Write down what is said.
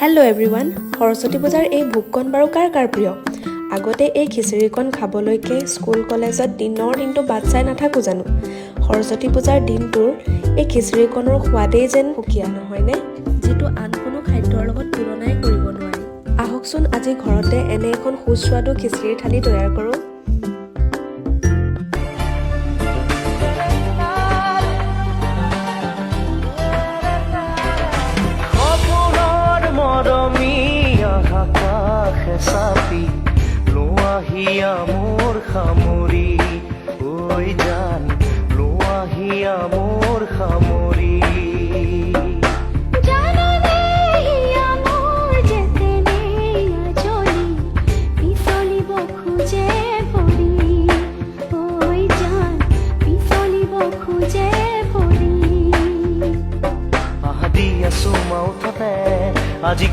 Hello' everyone, Saraswati পূজাৰ এই ভোগকণ বাৰু কাৰ কাৰ প্ৰিয়? আগতে এই খিচিৰিকণ খাবলৈকে স্কুল কলেজত দিনটো বাট চাই নাথাকোঁ জানো? সৰস্বতী পূজাৰ দিনটোৰ এই খিচিৰিকণৰ সোৱাদেই যেন সুকীয়া, নহয়নে? যিটো আন কোনো খাদ্যৰ লগত তুলনাই কৰিব নোৱাৰি। আহকচোন আজি ঘৰতে এনে এখন সুস্বাদু খিচিৰিৰ থালি তৈয়াৰ কৰোঁ। চাপি লোৱাহিয়া মোৰ সামৰি ঐ জান লোৱাহিয়া মোৰ সামৰি আদি আছো মাউথতে আজি